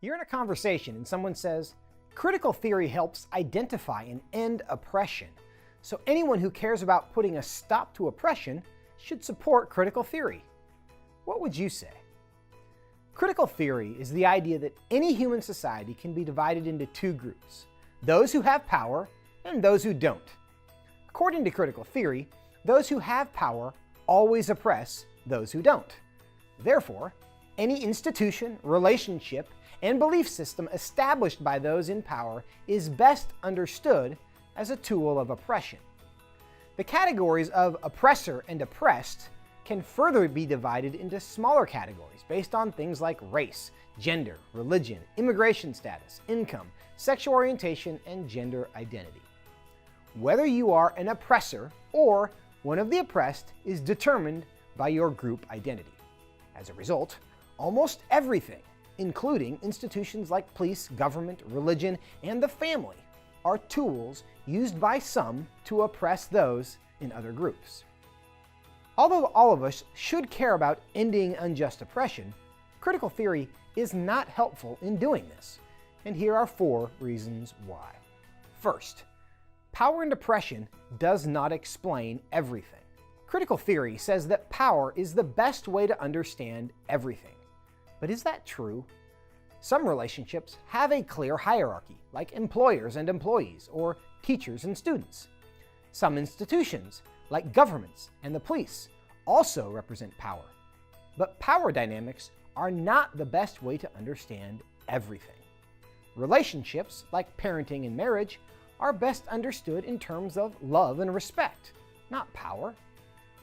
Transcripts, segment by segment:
You're in a conversation and someone says, critical theory helps identify and end oppression, so anyone who cares about putting a stop to oppression should support critical theory. What would you say? Critical theory is the idea that any human society can be divided into two groups, those who have power and those who don't. According to critical theory, those who have power always oppress those who don't. Therefore, any institution, relationship, and belief system established by those in power is best understood as a tool of oppression. The categories of oppressor and oppressed can further be divided into smaller categories based on things like race, gender, religion, immigration status, income, sexual orientation, and gender identity. Whether you are an oppressor or one of the oppressed is determined by your group identity. As a result, almost everything, including institutions like police, government, religion, and the family, are tools used by some to oppress those in other groups. Although all of us should care about ending unjust oppression, critical theory is not helpful in doing this, and here are 4 reasons why. First, power and oppression does not explain everything. Critical theory says that power is the best way to understand everything. But is that true? Some relationships have a clear hierarchy, like employers and employees, or teachers and students. Some institutions, like governments and the police, also represent power. But power dynamics are not the best way to understand everything. Relationships, like parenting and marriage, are best understood in terms of love and respect, not power.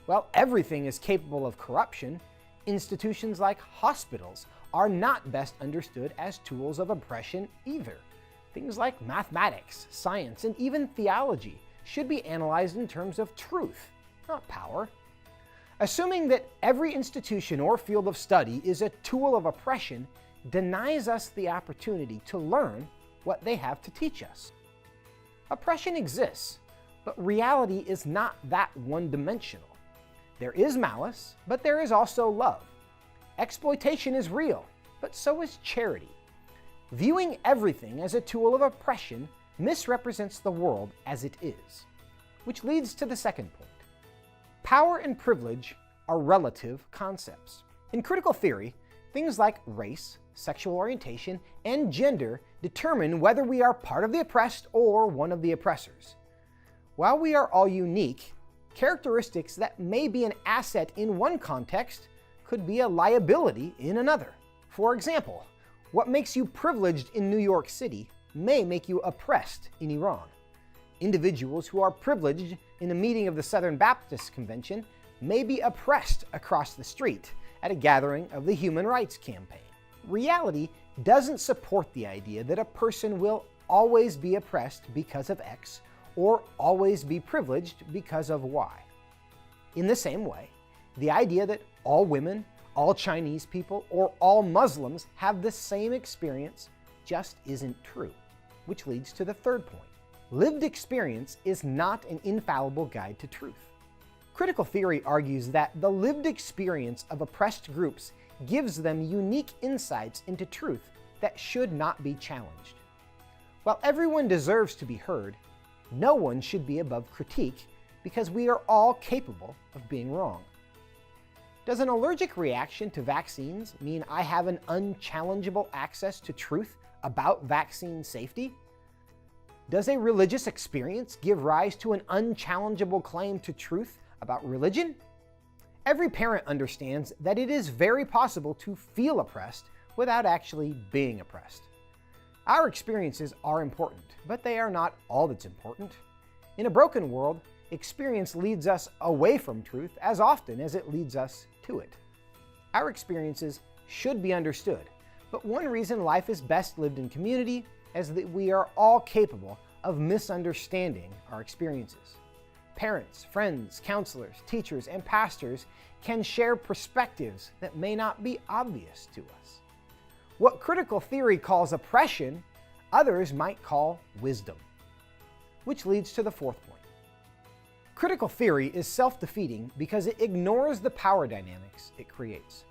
While everything is capable of corruption, institutions like hospitals are not best understood as tools of oppression either. Things like mathematics, science, and even theology should be analyzed in terms of truth, not power. Assuming that every institution or field of study is a tool of oppression denies us the opportunity to learn what they have to teach us. Oppression exists, but reality is not that one-dimensional. There is malice, but there is also love. Exploitation is real, but so is charity. Viewing everything as a tool of oppression misrepresents the world as it is. Which leads to the second point. Power and privilege are relative concepts. In critical theory, things like race, sexual orientation, and gender determine whether we are part of the oppressed or one of the oppressors. While we are all unique, characteristics that may be an asset in one context could be a liability in another. For example, what makes you privileged in New York City may make you oppressed in Iran. Individuals who are privileged in a meeting of the Southern Baptist Convention may be oppressed across the street at a gathering of the Human Rights Campaign. Reality doesn't support the idea that a person will always be oppressed because of X or always be privileged because of Y. In the same way, the idea that all women, all Chinese people, or all Muslims have the same experience just isn't true, which leads to the third point. Lived experience is not an infallible guide to truth. Critical theory argues that the lived experience of oppressed groups gives them unique insights into truth that should not be challenged. While everyone deserves to be heard, no one should be above critique because we are all capable of being wrong. Does an allergic reaction to vaccines mean I have an unchallengeable access to truth about vaccine safety? Does a religious experience give rise to an unchallengeable claim to truth about religion? Every parent understands that it is very possible to feel oppressed without actually being oppressed. Our experiences are important, but they are not all that's important. In a broken world, experience leads us away from truth as often as it leads us to it. Our experiences should be understood, but one reason life is best lived in community is that we are all capable of misunderstanding our experiences. Parents, friends, counselors, teachers, and pastors can share perspectives that may not be obvious to us. What critical theory calls oppression, others might call wisdom. Which leads to the fourth point. Critical theory is self-defeating because it ignores the power dynamics it creates.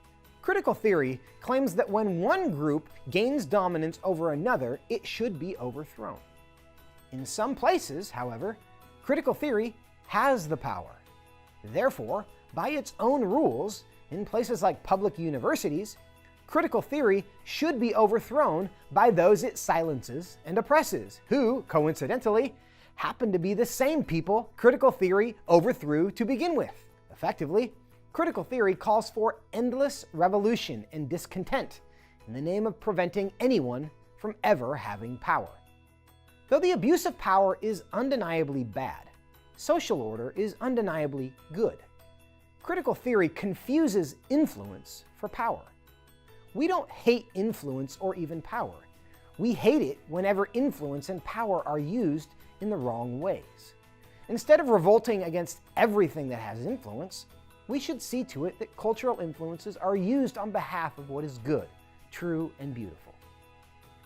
Critical theory claims that when one group gains dominance over another, it should be overthrown. In some places, however, critical theory has the power. Therefore, by its own rules, in places like public universities, critical theory should be overthrown by those it silences and oppresses, who, coincidentally, happen to be the same people critical theory overthrew to begin with. Effectively, critical theory calls for endless revolution and discontent in the name of preventing anyone from ever having power. Though the abuse of power is undeniably bad, social order is undeniably good. Critical theory confuses influence for power. We don't hate influence or even power. We hate it whenever influence and power are used in the wrong ways. Instead of revolting against everything that has influence, we should see to it that cultural influences are used on behalf of what is good, true, and beautiful.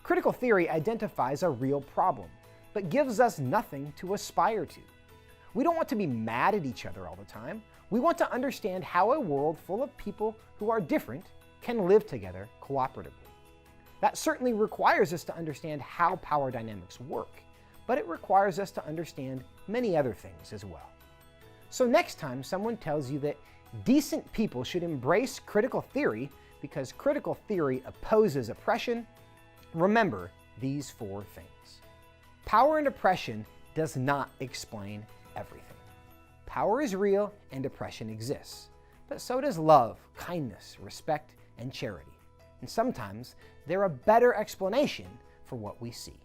Critical theory identifies a real problem, but gives us nothing to aspire to. We don't want to be mad at each other all the time. We want to understand how a world full of people who are different can live together cooperatively. That certainly requires us to understand how power dynamics work, but it requires us to understand many other things as well. So next time someone tells you that decent people should embrace critical theory because critical theory opposes oppression, remember these 4 things. Power and oppression does not explain everything. Power is real and oppression exists, but so does love, kindness, respect, and charity. And sometimes they're a better explanation for what we see.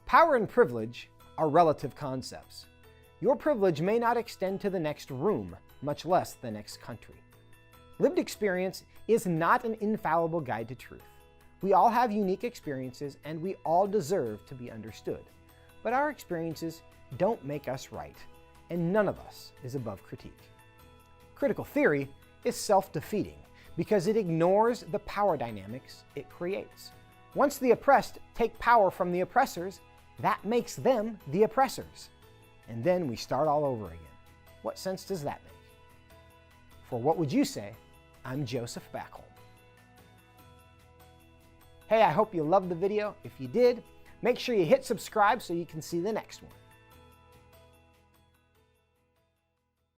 Power and privilege are relative concepts. Your privilege may not extend to the next room, much less the next country. Lived experience is not an infallible guide to truth. We all have unique experiences and we all deserve to be understood. But our experiences don't make us right, and none of us is above critique. Critical theory is self-defeating because it ignores the power dynamics it creates. Once the oppressed take power from the oppressors, that makes them the oppressors. And then we start all over again. What sense does that make? For What Would You Say? I'm Joseph Backholm. Hey, I hope you loved the video. If you did, make sure you hit subscribe so you can see the next one.